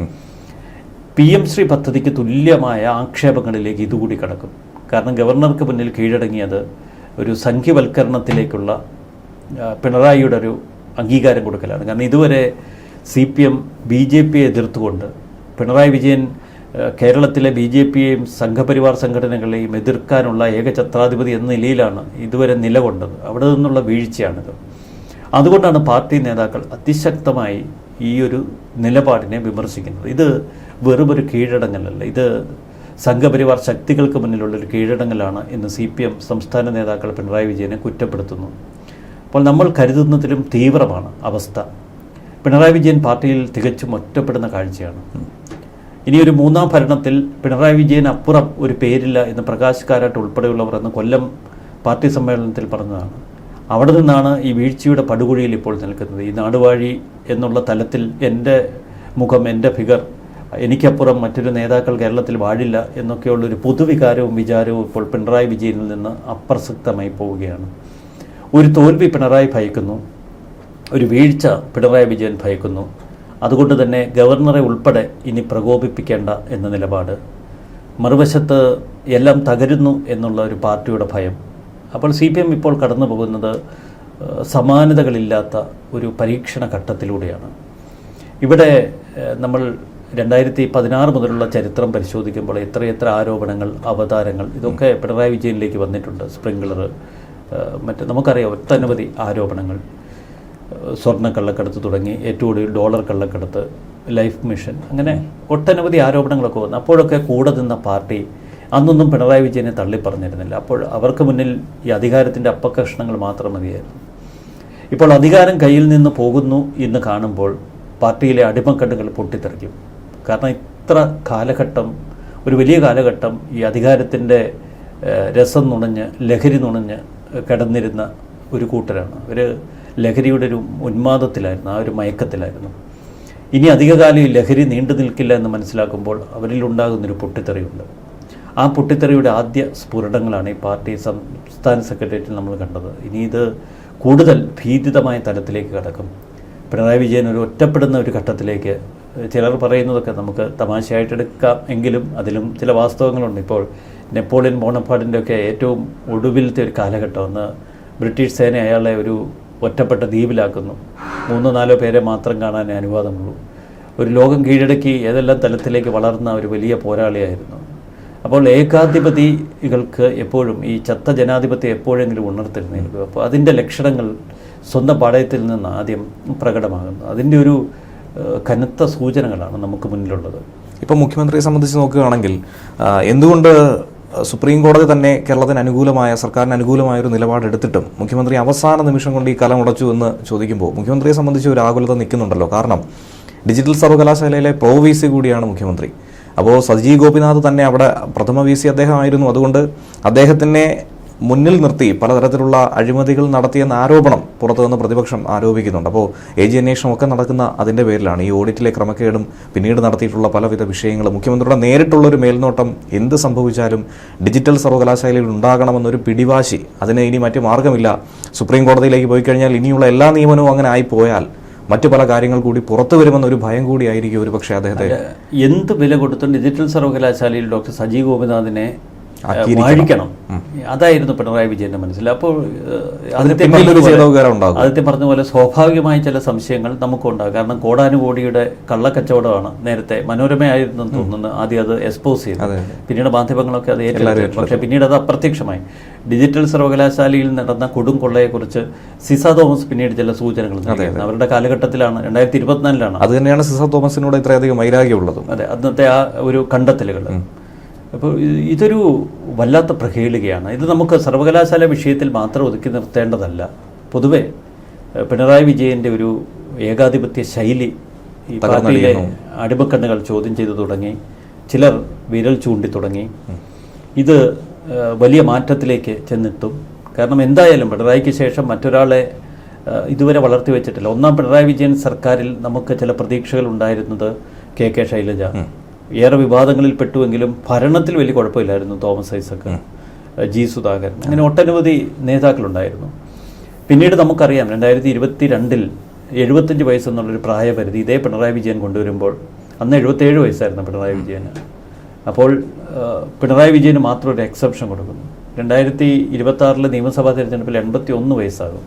PM ശ്രീ പദ്ധതിക്ക് തുല്യമായ ആക്ഷേപങ്ങളിലേക്ക് ഇതുകൂടി കടക്കും. കാരണം ഗവർണർക്ക് മുന്നിൽ കീഴടങ്ങിയത് ഒരു സംഖ്യവൽക്കരണത്തിലേക്കുള്ള പിണറായിയുടെ ഒരു അംഗീകാരം കൊടുക്കലാണ്. കാരണം ഇതുവരെ CPM BJPയെ എതിർത്തുകൊണ്ട് പിണറായി വിജയൻ കേരളത്തിലെ BJPയെയും സംഘപരിവാർ സംഘടനകളെയും എതിർക്കാനുള്ള ഏകഛത്രാധിപതി എന്ന നിലയിലാണ് ഇതുവരെ നിലകൊണ്ടത്. അവിടെ നിന്നുള്ള വീഴ്ചയാണിത്. അതുകൊണ്ടാണ് പാർട്ടി നേതാക്കൾ അതിശക്തമായി ഈ ഒരു നിലപാടിനെ വിമർശിക്കുന്നത്. ഇത് വെറുമൊരു കീഴടങ്ങലല്ല, ഇത് സംഘപരിവാർ ശക്തികൾക്ക് മുന്നിലുള്ളൊരു കീഴടങ്ങലാണ് എന്ന് CPM സംസ്ഥാന നേതാക്കൾ പിണറായി വിജയനെ കുറ്റപ്പെടുത്തുന്നു. അപ്പോൾ നമ്മൾ കരുതുന്നതിലും തീവ്രമാണ് അവസ്ഥ. പിണറായി വിജയൻ പാർട്ടിയിൽ തികച്ചും ഒറ്റപ്പെടുന്ന കാഴ്ചയാണ്. ഇനിയൊരു മൂന്നാം ഭരണത്തിൽ പിണറായി വിജയൻ അപ്പുറം ഒരു പേരില്ല എന്ന് പ്രകാശ് കാരാട്ട് ഉൾപ്പെടെയുള്ളവർ അന്ന് കൊല്ലം പാർട്ടി സമ്മേളനത്തിൽ പറഞ്ഞതാണ്. അവിടെ നിന്നാണ് ഈ വീഴ്ചയുടെ പടുകുഴിയിൽ ഇപ്പോൾ നിൽക്കുന്നത്. ഈ നാടുവാഴി എന്നുള്ള തലത്തിൽ എൻ്റെ മുഖം, എൻ്റെ ഫിഗർ, എനിക്കപ്പുറം മറ്റൊരു നേതാക്കൾ കേരളത്തിൽ വാഴില്ല എന്നൊക്കെയുള്ളൊരു പൊതുവികാരവും വിചാരവും ഇപ്പോൾ പിണറായി വിജയനിൽ നിന്ന് അപ്രസക്തമായി പോവുകയാണ്. ഒരു തോൽവി പിണറായി ഭയക്കുന്നു, ഒരു വീഴ്ച പിണറായി വിജയൻ ഭയക്കുന്നു. അതുകൊണ്ട് തന്നെ ഗവർണറെ ഉൾപ്പെടെ ഇനി പ്രകോപിപ്പിക്കേണ്ട എന്ന നിലപാട്. മറുവശത്ത് എല്ലാം തകരുന്നു എന്നുള്ള ഒരു പാർട്ടിയുടെ ഭയം. അപ്പോൾ CPM ഇപ്പോൾ കടന്നു പോകുന്നത് സമാനതകളില്ലാത്ത ഒരു പരീക്ഷണ ഘട്ടത്തിലൂടെയാണ്. ഇവിടെ നമ്മൾ 2016 മുതലുള്ള ചരിത്രം പരിശോധിക്കുമ്പോൾ എത്രയെത്ര ആരോപണങ്ങൾ, അവതാരങ്ങൾ ഇതൊക്കെ പിണറായി വിജയനിലേക്ക് വന്നിട്ടുണ്ട്. സ്പ്രിംഗ്ലർ, മറ്റ് നമുക്കറിയാം ഒട്ടനവധി ആരോപണങ്ങൾ. സ്വർണ്ണക്കള്ളക്കടത്ത് തുടങ്ങി ഏറ്റവും ഒടുവിൽ ഡോളർ കള്ളക്കടത്ത്, ലൈഫ് മിഷൻ, അങ്ങനെ ഒട്ടനവധി ആരോപണങ്ങളൊക്കെ വന്നു. അപ്പോഴൊക്കെ കൂടെ നിന്ന പാർട്ടി അന്നൊന്നും പിണറായി വിജയനെ തള്ളിപ്പറഞ്ഞിരുന്നില്ല. അപ്പോൾ അവർക്ക് മുന്നിൽ ഈ അധികാരത്തിൻ്റെ അപ്പകഷ്ണങ്ങൾ മാത്രം മതിയായിരുന്നു. ഇപ്പോൾ അധികാരം കയ്യിൽ നിന്ന് പോകുന്നു എന്ന് കാണുമ്പോൾ പാർട്ടിയിലെ അടിമക്കണ്ണുകൾ പൊട്ടിത്തെറിക്കും. കാരണം ഇത്ര കാലഘട്ടം, ഒരു വലിയ കാലഘട്ടം ഈ അധികാരത്തിൻ്റെ രസം നുണഞ്ഞ്, ലഹരി നുണഞ്ഞ് കിടന്നിരുന്ന ഒരു കൂട്ടരാണ്. ഒരു ലഹരിയുടെ ഒരു ഉന്മാദത്തിലായിരുന്നു, ആ ഒരു മയക്കത്തിലായിരുന്നു. ഇനി അധികകാലം ഈ ലഹരി നീണ്ടു നിൽക്കില്ല എന്ന് മനസ്സിലാക്കുമ്പോൾ അവരിലുണ്ടാകുന്നൊരു പൊട്ടിത്തെറിയുണ്ട്. ആ പൊട്ടിത്തെറിയുടെ ആദ്യ സ്ഫുരണങ്ങളാണ് ഈ പാർട്ടി സംസ്ഥാന സെക്രട്ടേറിയറ്റിൽ നമ്മൾ കണ്ടത്. ഇനി ഇത് കൂടുതൽ ഭീതിതമായ തലത്തിലേക്ക് കടക്കും. പിണറായി വിജയൻ ഒരു ഒറ്റപ്പെടുന്ന ഒരു ഘട്ടത്തിലേക്ക്, ചിലർ പറയുന്നതൊക്കെ നമുക്ക് തമാശയായിട്ടെടുക്കാം എങ്കിലും അതിലും ചില വാസ്തവങ്ങളുണ്ട്. ഇപ്പോൾ നെപ്പോളിയൻ ബോണപ്പാർട്ടിൻ്റെ ഒക്കെ ഏറ്റവും ഒടുവിലത്തെ ഒരു കാലഘട്ടം, ഒന്ന് ബ്രിട്ടീഷ് സേന അയാളെ ഒരു ഒറ്റപ്പെട്ട ദ്വീപിലാക്കുന്നു. 3-4 പേരെ മാത്രം കാണാനേ അനുവാദമുള്ളൂ. ഒരു ലോകം കീഴടക്കി ഏതെല്ലാം തലത്തിലേക്ക് വളർന്ന ഒരു വലിയ പോരാളിയായിരുന്നു. അപ്പോൾ ഏകാധിപതികൾക്ക് എപ്പോഴും ഈ ചത്ത ജനാധിപത്യം എപ്പോഴെങ്കിലും ഉണർത്തിരുന്നിരിക്കും. അപ്പോൾ അതിൻ്റെ ലക്ഷണങ്ങൾ സ്വന്തം പാളയത്തിൽ നിന്ന് ആദ്യം പ്രകടമാകുന്നു. അതിൻ്റെ ഒരു കനത്ത സൂചനകളാണ് നമുക്ക് മുന്നിലുള്ളത്. ഇപ്പോൾ മുഖ്യമന്ത്രിയെ സംബന്ധിച്ച് നോക്കുകയാണെങ്കിൽ എന്തുകൊണ്ട് സുപ്രീം കോടതി തന്നെ കേരളത്തിന് അനുകൂലമായ, സർക്കാരിന് അനുകൂലമായ ഒരു നിലപാടെടുത്തിട്ടും മുഖ്യമന്ത്രി അവസാന നിമിഷം കൊണ്ട് ഈ കലം ഉടച്ചു എന്ന് ചോദിക്കുമ്പോൾ മുഖ്യമന്ത്രിയെ സംബന്ധിച്ച് ഒരു ആകുലത നിൽക്കുന്നുണ്ടല്ലോ. കാരണം ഡിജിറ്റൽ സർവകലാശാലയിലെ പ്രോ VC കൂടിയാണ് മുഖ്യമന്ത്രി. അപ്പോൾ സജി ഗോപിനാഥ് തന്നെ അവിടെ പ്രഥമ VC അദ്ദേഹമായിരുന്നു. അതുകൊണ്ട് അദ്ദേഹത്തിനെ മുന്നിൽ നിർത്തി പലതരത്തിലുള്ള അഴിമതികൾ നടത്തിയെന്ന ആരോപണം പുറത്തുനിന്ന് പ്രതിപക്ഷം ആരോപിക്കുന്നുണ്ട്. അപ്പോൾ AG അന്വേഷണമൊക്കെ നടക്കുന്ന അതിൻ്റെ പേരിലാണ്. ഈ ഓഡിറ്റിലെ ക്രമക്കേടും പിന്നീട് നടത്തിയിട്ടുള്ള പലവിധ വിഷയങ്ങളും, മുഖ്യമന്ത്രിയുടെ നേരിട്ടുള്ളൊരു മേൽനോട്ടം, എന്ത് സംഭവിച്ചാലും ഡിജിറ്റൽ സർവകലാശാലയിൽ ഉണ്ടാകണമെന്നൊരു പിടിവാശി, അതിന് ഇനി മറ്റു മാർഗമില്ല. സുപ്രീം കോടതിയിലേക്ക് പോയി കഴിഞ്ഞാൽ ഇനിയുള്ള എല്ലാ നിയമനവും അങ്ങനെ ആയിപ്പോയാൽ മറ്റു പല കാര്യങ്ങൾ കൂടി പുറത്തു വരുമെന്നൊരു ഭയം കൂടിയായിരിക്കും ഒരു പക്ഷേ അദ്ദേഹത്തെ. എന്ത് വില കൊടുത്തും ഡിജിറ്റൽ സർവകലാശാലയിൽ ഡോക്ടർ സജി ഗോപിനാഥിനെ വാഴിക്കണം. അതായിരുന്നു പിണറായി വിജയന്റെ മനസ്സിൽ. അപ്പോൾ ആദ്യത്തെ പറഞ്ഞ പോലെ സ്വാഭാവികമായ ചില സംശയങ്ങൾ നമുക്കുണ്ടാകും. കാരണം കോടാനുകോടിയുടെ കള്ളക്കച്ചവടമാണ് നേരത്തെ മനോരമയായിരുന്നു തോന്നുന്നു ആദ്യം അത് എക്സ്പോസ് ചെയ്തത്. പിന്നീട് മാധ്യമങ്ങളൊക്കെ അത് ഏറ്റെടുത്തു. പക്ഷെ പിന്നീട് അത് അപ്രത്യക്ഷമായി. ഡിജിറ്റൽ സർവകലാശാലയിൽ നടന്ന കൊടും കൊള്ളയെക്കുറിച്ച് സിസ തോമസ് പിന്നീട് ചില സൂചനകൾ നൽകിയിരുന്നു. അവരുടെ കാലഘട്ടത്തിലാണ്, 2024 അത് തന്നെയാണ് സിസ തോമസിനോട് ഇത്രയധികം വൈരാഗ്യമുള്ളതും. അതെ, അന്നത്തെ ആ ഒരു കണ്ടെത്തലുകൾ. അപ്പോൾ ഇതൊരു വല്ലാത്ത പ്രഹേളികയാണ്. ഇത് നമുക്ക് സർവകലാശാല വിഷയത്തിൽ മാത്രം ഒതുക്കി നിർത്തേണ്ടതല്ല. പൊതുവെ പിണറായി വിജയൻ്റെ ഒരു ഏകാധിപത്യ ശൈലി ഈ പാർട്ടിയിലെ അടിമക്കണ്ണുകൾ ചോദ്യം ചെയ്തു തുടങ്ങി, ചിലർ വിരൽ ചൂണ്ടി തുടങ്ങി. ഇത് വലിയ മാറ്റത്തിലേക്ക് ചെന്നെത്തും. കാരണം എന്തായാലും പിണറായിക്ക് ശേഷം മറ്റൊരാളെ ഇതുവരെ വളർത്തി വെച്ചിട്ടില്ല. ഒന്നാം പിണറായി വിജയൻ സർക്കാരിൽ നമുക്ക് ചില പ്രതീക്ഷകൾ ഉണ്ടായിരുന്നത് KK ശൈലജ ഏറെ വിവാദങ്ങളിൽ പെട്ടുവെങ്കിലും ഭരണത്തിൽ വലിയ കുഴപ്പമില്ലായിരുന്നു. തോമസ് ഐസക്, G സുധാകരൻ, അങ്ങനെ ഒട്ടനവധി നേതാക്കളുണ്ടായിരുന്നു. പിന്നീട് നമുക്കറിയാം 2022 75 വയസ്സെന്നുള്ളൊരു പ്രായപരിധി ഇതേ പിണറായി വിജയൻ കൊണ്ടുവരുമ്പോൾ അന്ന് 77 വയസ്സായിരുന്നു പിണറായി വിജയന്. അപ്പോൾ പിണറായി വിജയന് മാത്രം ഒരു എക്സെപ്ഷൻ കൊടുക്കുന്നു. 2026 നിയമസഭാ തെരഞ്ഞെടുപ്പിൽ 81 വയസ്സാകും.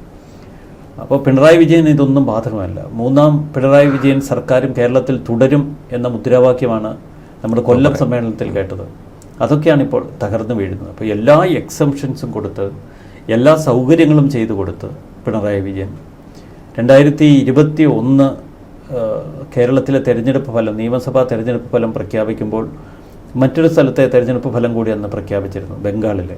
അപ്പോൾ പിണറായി വിജയൻ ഇതൊന്നും ബാധകമല്ല. മൂന്നാം പിണറായി വിജയൻ സർക്കാരും കേരളത്തിൽ തുടരും എന്ന മുദ്രാവാക്യമാണ് നമ്മുടെ കൊല്ലം സമ്മേളനത്തിൽ കേട്ടത്. അതൊക്കെയാണ് ഇപ്പോൾ തകർന്നു വീഴുന്നത്. അപ്പോൾ എല്ലാ എക്സംഷൻസും കൊടുത്ത്, എല്ലാ സൗകര്യങ്ങളും ചെയ്തു കൊടുത്ത് പിണറായി വിജയൻ 2021 കേരളത്തിലെ തെരഞ്ഞെടുപ്പ് ഫലം, നിയമസഭാ തെരഞ്ഞെടുപ്പ് ഫലം പ്രഖ്യാപിക്കുമ്പോൾ മറ്റൊരു സ്ഥലത്തെ തെരഞ്ഞെടുപ്പ് ഫലം കൂടി അന്ന് പ്രഖ്യാപിച്ചിരുന്നു, ബംഗാളിലെ.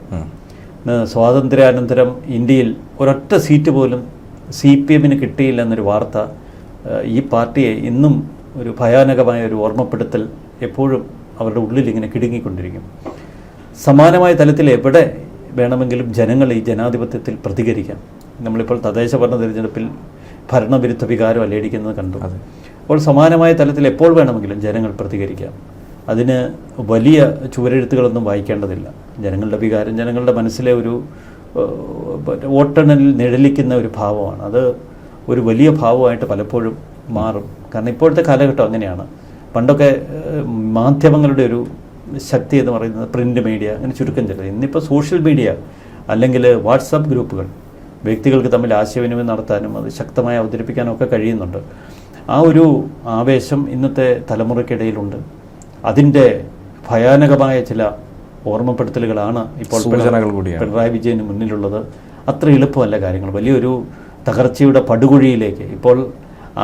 സ്വാതന്ത്ര്യാനന്തരം ഇന്ത്യയിൽ ഒരൊറ്റ സീറ്റ് പോലും CPM കിട്ടിയില്ല എന്നൊരു വാർത്ത ഈ പാർട്ടിയെ ഇന്നും ഒരു ഭയാനകമായ ഒരു ഓർമ്മപ്പെടുത്തൽ എപ്പോഴും അവരുടെ ഉള്ളിൽ ഇങ്ങനെ കിടുങ്ങിക്കൊണ്ടിരിക്കും. സമാനമായ തലത്തിൽ എവിടെ വേണമെങ്കിലും ജനങ്ങൾ ഈ ജനാധിപത്യത്തിൽ പ്രതികരിക്കാം. നമ്മളിപ്പോൾ തദ്ദേശ ഭരണ തിരഞ്ഞെടുപ്പിൽ ഭരണവിരുദ്ധ വികാരം അലയടിക്കുന്നത് കണ്ടു. അപ്പോൾ സമാനമായ തലത്തിൽ എപ്പോൾ വേണമെങ്കിലും ജനങ്ങൾ പ്രതികരിക്കാം. അതിന് വലിയ ചുവരെഴുത്തുകളൊന്നും വായിക്കേണ്ടതില്ല. ജനങ്ങളുടെ വികാരം ജനങ്ങളുടെ മനസ്സിലെ ഒരു വോട്ടെണ്ണലിൽ നിഴലിക്കുന്ന ഒരു ഭാവമാണ്. അത് ഒരു വലിയ ഭാവമായിട്ട് പലപ്പോഴും മാറും. കാരണം ഇപ്പോഴത്തെ കാലഘട്ടം അങ്ങനെയാണ്. പണ്ടൊക്കെ മാധ്യമങ്ങളുടെ ഒരു ശക്തി എന്ന് പറയുന്നത് പ്രിൻ്റ് മീഡിയ, അങ്ങനെ ചുരുക്കം ചിലത്. ഇന്നിപ്പോൾ സോഷ്യൽ മീഡിയ അല്ലെങ്കിൽ വാട്സാപ്പ് ഗ്രൂപ്പുകൾ വ്യക്തികൾക്ക് തമ്മിൽ ആശയവിനിമയം നടത്താനും അത് ശക്തമായി അവതരിപ്പിക്കാനും ഒക്കെ കഴിയുന്നുണ്ട്. ആ ഒരു ആവേശം ഇന്നത്തെ തലമുറയ്ക്കിടയിലുണ്ട്. അതിൻ്റെ ഭയാനകമായ ചില ഓർമ്മപ്പെടുത്തലുകളാണ് ഇപ്പോൾ പിണറായി വിജയന് മുന്നിലുള്ളത്. അത്ര എളുപ്പമല്ല കാര്യങ്ങൾ. വലിയൊരു തകർച്ചയുടെ പടുകുഴിയിലേക്ക് ഇപ്പോൾ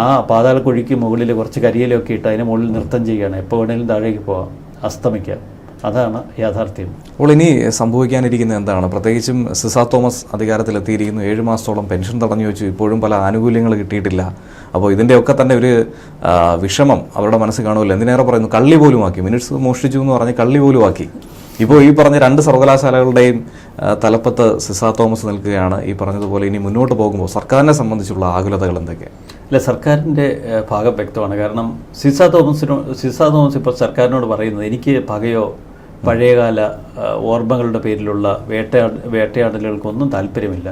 ആ പാതാളക്കുഴിക്ക് മുകളിൽ കുറച്ച് കരിയിലൊക്കെ ഇട്ട് അതിന് മുകളിൽ നൃത്തം ചെയ്യുകയാണ്. എപ്പോൾ വേണേലും താഴേക്ക് പോകാം, അസ്തമിക്കാം. അതാണ് യാഥാർത്ഥ്യം. അപ്പോൾ ഇനി സംഭവിക്കാനിരിക്കുന്നത് എന്താണ്? പ്രത്യേകിച്ചും സിസ തോമസ് അധികാരത്തിലെത്തിയിരിക്കുന്നു. 7 മാസത്തോളം പെൻഷൻ തടഞ്ഞു വെച്ചു. ഇപ്പോഴും പല ആനുകൂല്യങ്ങൾ കിട്ടിയിട്ടില്ല. അപ്പോൾ ഇതിൻ്റെയൊക്കെ തന്നെ ഒരു വിഷമം അവരുടെ മനസ്സിൽ കാണുമല്ലോ. എന്തിനേറെ പറയുന്നു, കള്ളി പോലും ആക്കി, മിനിറ്റ്സ് മോഷ്ടിച്ചു എന്ന് പറഞ്ഞ് കള്ളി പോലും ആക്കി. ഇപ്പോൾ ഈ പറഞ്ഞ 2 സർവകലാശാലകളുടെയും തലപ്പത്ത് സിസ തോമസ് നിൽക്കുകയാണ്. ഈ പറഞ്ഞതുപോലെ ഇനി മുന്നോട്ട് പോകുമ്പോൾ സർക്കാരിനെ സംബന്ധിച്ചുള്ള ആകുലതകൾ എന്തൊക്കെയാണ്? അല്ല, സർക്കാരിൻ്റെ ഭാഗം വ്യക്തമാണ്. കാരണം സിസ തോമസ് ഇപ്പോൾ സർക്കാരിനോട് പറയുന്നത്, എനിക്ക് പകയോ പഴയകാല ഓർമ്മകളുടെ പേരിലുള്ള വേട്ടയാടലുകൾക്കൊന്നും താല്പര്യമില്ല.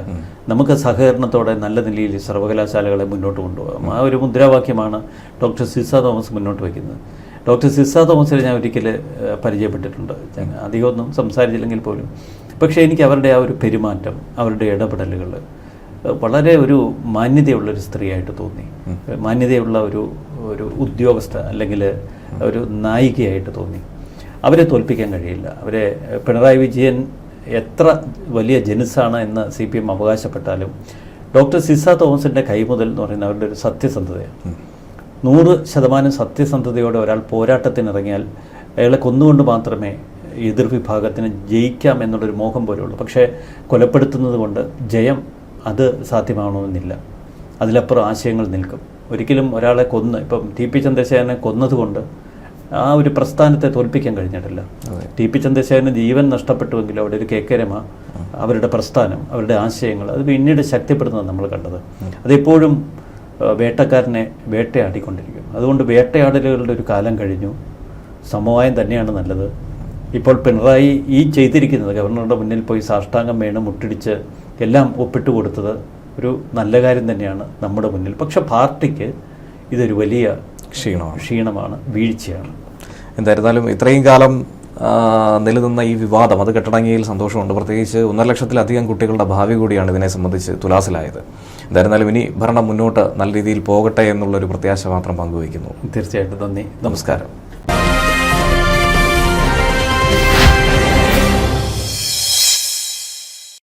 നമുക്ക് സഹകരണത്തോടെ നല്ല നിലയിൽ സർവകലാശാലകളെ മുന്നോട്ട് കൊണ്ടുപോകാം. ആ ഒരു മുദ്രാവാക്യമാണ് ഡോക്ടർ സിസ തോമസ് മുന്നോട്ട് വയ്ക്കുന്നത്. ഡോക്ടർ സിസ തോമസിനെ ഞാൻ ഒരിക്കൽ പരിചയപ്പെട്ടിട്ടുണ്ട്. അധികമൊന്നും സംസാരിച്ചില്ലെങ്കിൽ പോലും. പക്ഷേ എനിക്ക് അവരുടെ ആ ഒരു പെരുമാറ്റം, അവരുടെ ഇടപെടലുകൾ വളരെ ഒരു മാന്യതയുള്ളൊരു സ്ത്രീയായിട്ട് തോന്നി. മാന്യതയുള്ള ഒരു ഉദ്യോഗസ്ഥ അല്ലെങ്കിൽ ഒരു നായികയായിട്ട് തോന്നി. അവരെ തോൽപ്പിക്കാൻ കഴിയില്ല. അവരെ പിണറായി വിജയൻ എത്ര വലിയ ജനുസാണ് എന്ന് CPM അവകാശപ്പെട്ടാലും ഡോക്ടർ സിസ തോമസിൻ്റെ കൈമുതൽ എന്ന് പറയുന്നത് അവരുടെ ഒരു സത്യസന്ധതയാണ്. 100% സത്യസന്ധതയോടെ ഒരാൾ പോരാട്ടത്തിനിറങ്ങിയാൽ അയാളെ കൊന്നുകൊണ്ട് മാത്രമേ എതിർവിഭാഗത്തിന് ജയിക്കാം എന്നുള്ളൊരു മോഹം പോലുള്ളൂ. പക്ഷേ കൊലപ്പെടുത്തുന്നത് കൊണ്ട് ജയം അത് സാധ്യമാവണമെന്നില്ല. അതിലപ്പുറം ആശയങ്ങൾ നിൽക്കും. ഒരിക്കലും ഒരാളെ കൊന്ന്, ഇപ്പം TP ചന്ദ്രശേഖരനെ കൊന്നതുകൊണ്ട് ആ ഒരു പ്രസ്ഥാനത്തെ തോൽപ്പിക്കാൻ കഴിഞ്ഞിട്ടില്ല. TP ചന്ദ്രശേഖരന് ജീവൻ നഷ്ടപ്പെട്ടുവെങ്കിലും അവിടെ ഒരു KK രമ, അവരുടെ പ്രസ്ഥാനം, അവരുടെ ആശയങ്ങൾ അത് പിന്നീട് ശക്തിപ്പെടുന്നത് നമ്മൾ കണ്ടത്. അതെപ്പോഴും വേട്ടക്കാരനെ വേട്ടയാടിക്കൊണ്ടിരിക്കും. അതുകൊണ്ട് വേട്ടയാടലുകളുടെ ഒരു കാലം കഴിഞ്ഞു. സമവായം തന്നെയാണ് നല്ലത്. ഇപ്പോൾ പിണറായി ഈ ചെയ്തിരിക്കുന്നത്, ഗവർണറുടെ മുന്നിൽ പോയി സാഷ്ടാംഗം വീണ് മുട്ടിടിച്ച് എല്ലാം ഒപ്പിട്ട് കൊടുത്തത് ഒരു നല്ല കാര്യം തന്നെയാണ് നമ്മുടെ മുന്നിൽ. പക്ഷെ പാർട്ടിക്ക് ഇതൊരു വലിയ ക്ഷീണമാണ്, വീഴ്ചയാണ്. എന്തായിരുന്നാലും ഇത്രയും കാലം നിലനിന്ന ഈ വിവാദം അത് കെട്ടടങ്ങിയതിൽ സന്തോഷമുണ്ട്. പ്രത്യേകിച്ച് 1.5 ലക്ഷത്തിലധികം കുട്ടികളുടെ ഭാവി കൂടിയാണ് ഇതിനെ സംബന്ധിച്ച് തുലാസിലായത്. എന്തായിരുന്നാലും ഇനി ഭരണം മുന്നോട്ട് നല്ല രീതിയിൽ പോകട്ടെ എന്നുള്ളൊരു പ്രത്യാശ മാത്രം പങ്കുവയ്ക്കുന്നു. തീർച്ചയായിട്ടും നന്ദി. നമസ്കാരം.